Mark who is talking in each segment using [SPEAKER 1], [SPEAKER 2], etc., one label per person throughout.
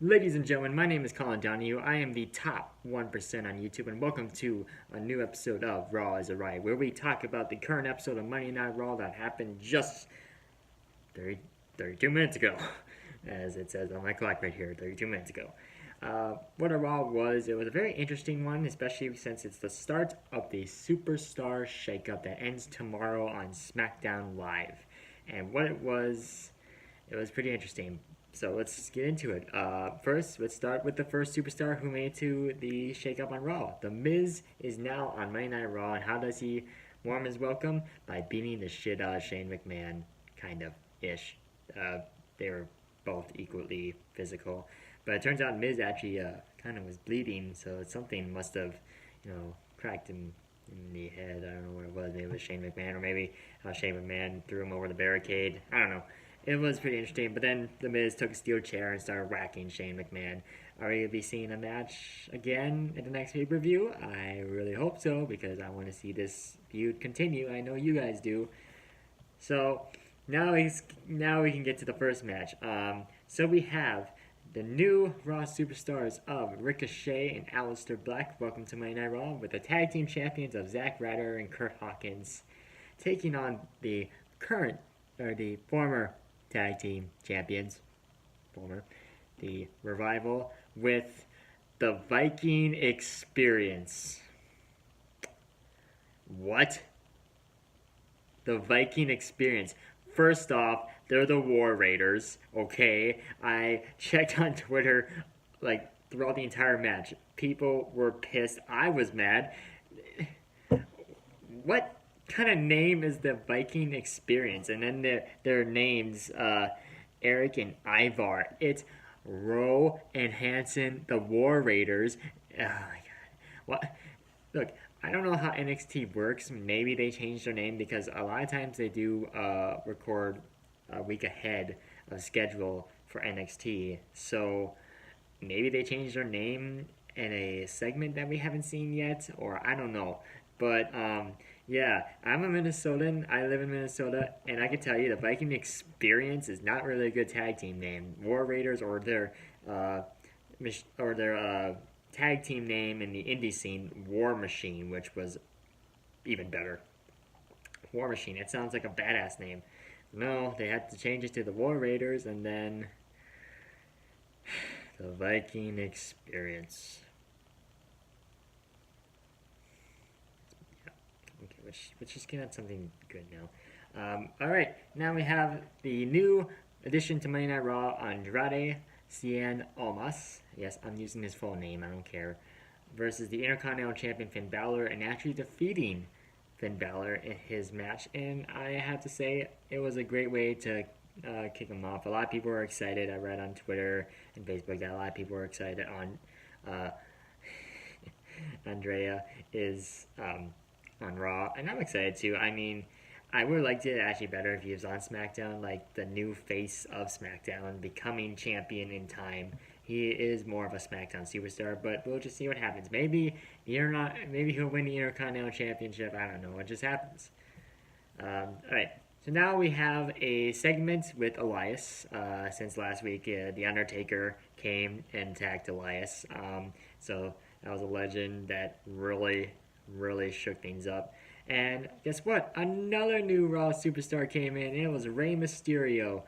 [SPEAKER 1] Ladies and gentlemen, my name is Colin Donahue. I am the top 1% on YouTube, and welcome to a new episode of Raw Is A Riot, where we talk about the current episode of Monday Night Raw that happened just 30, 32 minutes ago, as it says on my clock right here, 32 minutes ago. What a Raw was, it was a very interesting one, especially since it's the start of the Superstar shakeup that ends tomorrow on SmackDown Live. And what it was pretty interesting. So let's get into it. First, let's start with the first superstar who made it to the shakeup on Raw. The Miz is now on Monday Night Raw, and how does he warm his welcome? By beating the shit out of Shane McMahon, kind of ish. They were both equally physical, but it turns out Miz actually kind of was bleeding, so something must have, cracked him in the head. I don't know what it was. Maybe it was Shane McMahon, or maybe how Shane McMahon threw him over the barricade. I don't know. It was pretty interesting, but then The Miz took a steel chair and started whacking Shane McMahon. Are we going to be seeing a match again at the next pay-per-view? I really hope so, because I want to see this feud continue. I know you guys do. So now we can get to the first match. So we have the new Raw superstars of Ricochet and Aleister Black. Welcome to Monday Night Raw with the tag team champions of Zack Ryder and Kurt Hawkins, taking on the former tag team champions, the Revival, with the Viking Experience. What? The Viking Experience. First off, they're the War Raiders, okay? I checked on Twitter, like, throughout the entire match. People were pissed. I was mad. What kind of name is the Viking Experience? And then their names, Eric and Ivar. It's Rowe and Hanson, the War Raiders. Oh my god. What? Look, I don't know how NXT works. Maybe they changed their name because a lot of times they do record a week ahead of schedule for NXT. So maybe they changed their name in a segment that we haven't seen yet, or I don't know. But yeah, I'm a Minnesotan. I live in Minnesota, and I can tell you the Viking Experience is not really a good tag team name. War Raiders uh, or their tag team name in the indie scene, War Machine, which was even better. War Machine. It sounds like a badass name. No, they had to change it to the War Raiders, and then the Viking Experience. Okay, let's just get on something good now. All right, now we have the new addition to Monday Night Raw, Andrade Cien Almas. Yes, I'm using his full name. I don't care. Versus the Intercontinental Champion Finn Balor, and actually defeating Finn Balor in his match. And I have to say, it was a great way to kick him off. A lot of people were excited. I read on Twitter and Facebook that a lot of people were excited on Andrea is on Raw, and I'm excited too. I mean, I would have liked it actually better if he was on SmackDown, like the new face of SmackDown, becoming champion in time. He is more of a SmackDown superstar, but we'll just see what happens. Maybe he'll win the Intercontinental Championship. I don't know. It just happens. All right. So now we have a segment with Elias. Since last week, The Undertaker came and attacked Elias. So that was a legend that really shook things up. And guess what? Another new Raw superstar came in, and it was Rey Mysterio,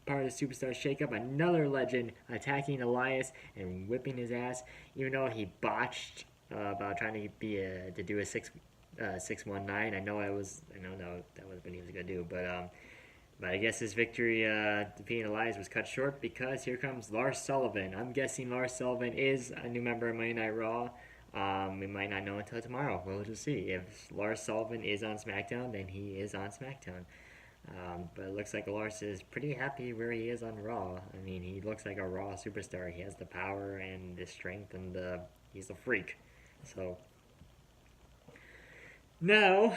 [SPEAKER 1] part of the Superstar Shakeup. Another legend attacking Elias and whipping his ass, even though he botched about trying to do a 619. I know that was what he was gonna do, but I guess his victory defeating Elias was cut short because here comes Lars Sullivan. I'm guessing Lars Sullivan is a new member of Monday Night Raw. We might not know until tomorrow. We'll just see. If Lars Sullivan is on SmackDown, then he is on SmackDown. But it looks like Lars is pretty happy where he is on Raw. I mean, he looks like a Raw superstar. He has the power and the strength, and he's a freak. So, now,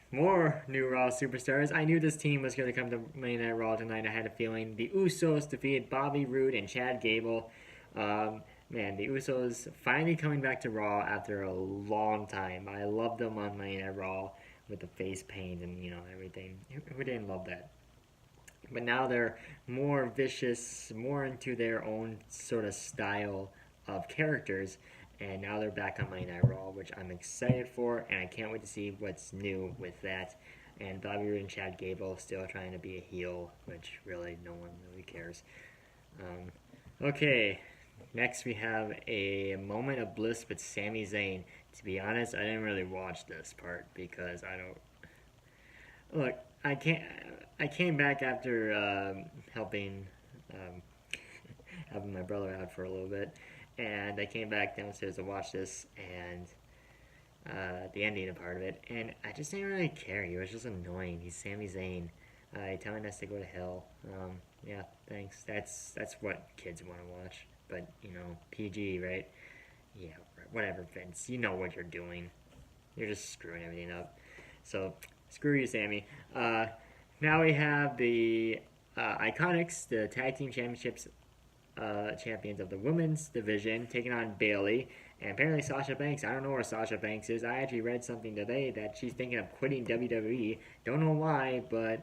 [SPEAKER 1] more new Raw superstars. I knew this team was going to come to Monday Night Raw tonight. I had a feeling. The Usos defeated Bobby Roode and Chad Gable. Man, the Usos finally coming back to Raw after a long time. I loved them on Monday Night Raw with the face paint and everything. Who didn't love that? But now they're more vicious, more into their own sort of style of characters. And now they're back on Monday Night Raw, which I'm excited for, and I can't wait to see what's new with that. And Bobby Roode and Chad Gable still trying to be a heel, which really no one really cares. Okay, next we have a moment of bliss with Sami Zayn. To be honest, I didn't really watch this part because I don't look. I can't. I came back after helping um, having my brother out for a little bit, and I came back downstairs to watch this and the ending part of it, and I just didn't really care. He was just annoying. He's Sami Zayn, telling us to go to hell. Yeah, thanks. That's what kids want to watch, but PG, right? Yeah, whatever, Vince. You know what you're doing. You're just screwing everything up. So screw you, Sammy. Now we have the Iconics, the Tag Team Championships champions of the women's division, taking on Bailey. And apparently Sasha Banks, I don't know where Sasha Banks is. I actually read something today that she's thinking of quitting WWE. Don't know why, but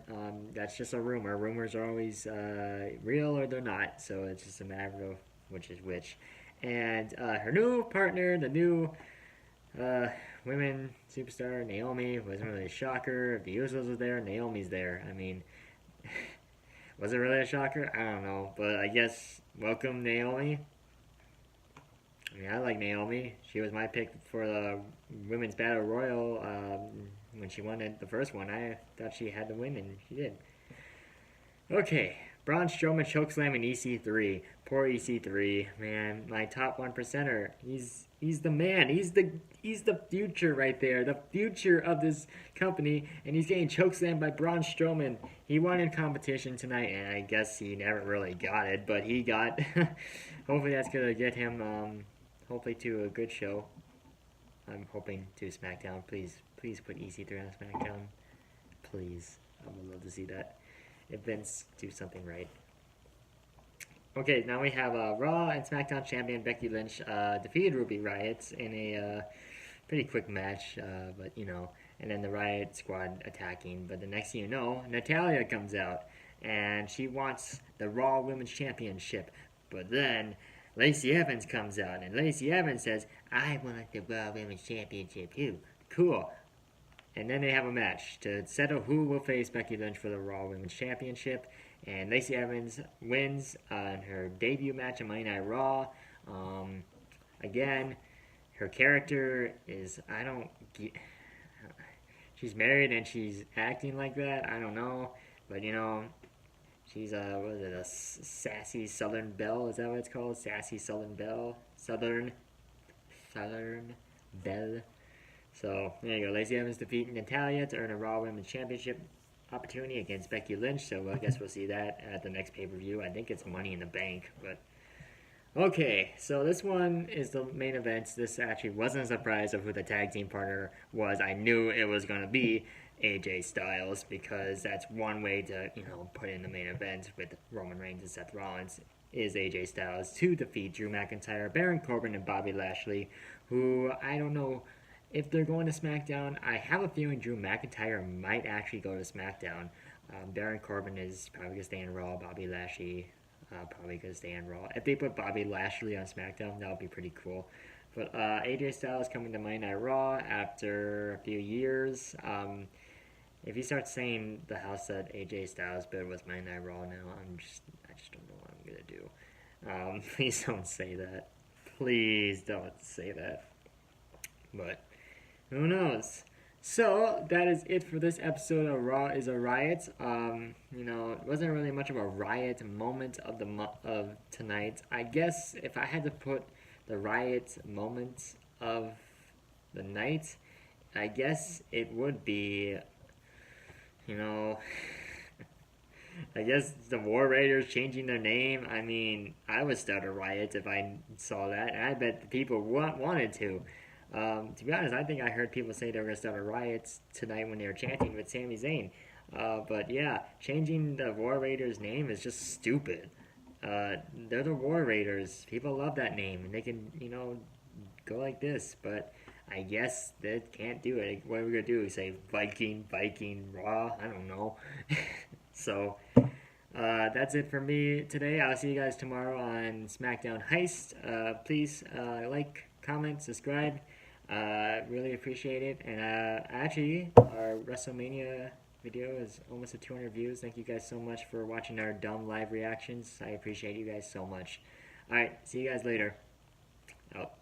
[SPEAKER 1] that's just a rumor. Rumors are always real or they're not, so it's just a matter of which is which. And her new partner, the new women superstar Naomi, wasn't really a shocker. The Usos was there, Naomi's there. I mean, was it really a shocker? I don't know, but I guess welcome Naomi. I mean, I like Naomi. She was my pick for the women's battle royal when she won it, the first one. I thought she had to win, and she did. Okay, Braun Strowman chokeslamming EC3. Poor EC3, man. My top 1%er. He's the man. He's the future right there. The future of this company, and he's getting chokeslammed by Braun Strowman. He won in competition tonight, and I guess he never really got it, but he got. Hopefully that's gonna get him. Hopefully to a good show. I'm hoping to SmackDown. Please put EC3 on SmackDown. Please, I would love to see that. If Vince do something right. Okay, now we have Raw and SmackDown champion Becky Lynch defeated Ruby Riot in a pretty quick match, but and then the Riot Squad attacking. But the next thing you know, Natalya comes out and she wants the Raw Women's Championship. But then Lacey Evans comes out and Lacey Evans says, "I want the Raw Women's Championship too." Cool. And then they have a match to settle who will face Becky Lynch for the Raw Women's Championship. And Lacey Evans wins in her debut match on Monday Night Raw. Again, her character is, I don't get, she's married and she's acting like that. I don't know. But she's what is it, a sassy Southern Belle? Is that what it's called? Sassy Southern Belle? Southern Belle. So there you go. Lacey Evans defeating Natalya to earn a Raw Women's Championship opportunity against Becky Lynch. So I guess we'll see that at the next pay-per-view. I think it's Money in the Bank. But okay, so this one is the main event. This actually wasn't a surprise of who the tag team partner was. I knew it was going to be AJ Styles because that's one way to put in the main event with Roman Reigns and Seth Rollins. Is AJ Styles to defeat Drew McIntyre, Baron Corbin, and Bobby Lashley, who I don't know. If they're going to SmackDown, I have a feeling Drew McIntyre might actually go to SmackDown. Baron Corbin is probably going to stay in Raw. Bobby Lashley probably going to stay in Raw. If they put Bobby Lashley on SmackDown, that would be pretty cool. But AJ Styles coming to Monday Night Raw after a few years. If you start saying the house that AJ Styles bid was Monday Night Raw now, I just don't know what I'm going to do. Please don't say that. Please don't say that. But who knows? So that is it for this episode of Raw is a Riot. It wasn't really much of a riot moment of tonight. I guess if I had to put the riot moment of the night, I guess it would be, I guess the War Raiders changing their name. I mean, I would start a riot if I saw that, and I bet the people wanted to. To be honest, I think I heard people say they were going to start a riot tonight when they were chanting with Sami Zayn. But yeah, changing the War Raiders name is just stupid. They're the War Raiders. People love that name, and they can, go like this. But I guess they can't do it. What are we going to do? Say Viking, Raw? I don't know. So, That's it for me today. I'll see you guys tomorrow on SmackDown Heist. Please like, comment, subscribe. Really appreciate it. And actually, our WrestleMania video is almost at 200 views. Thank you guys so much for watching our dumb live reactions. I appreciate you guys so much. Alright, see you guys later. Out.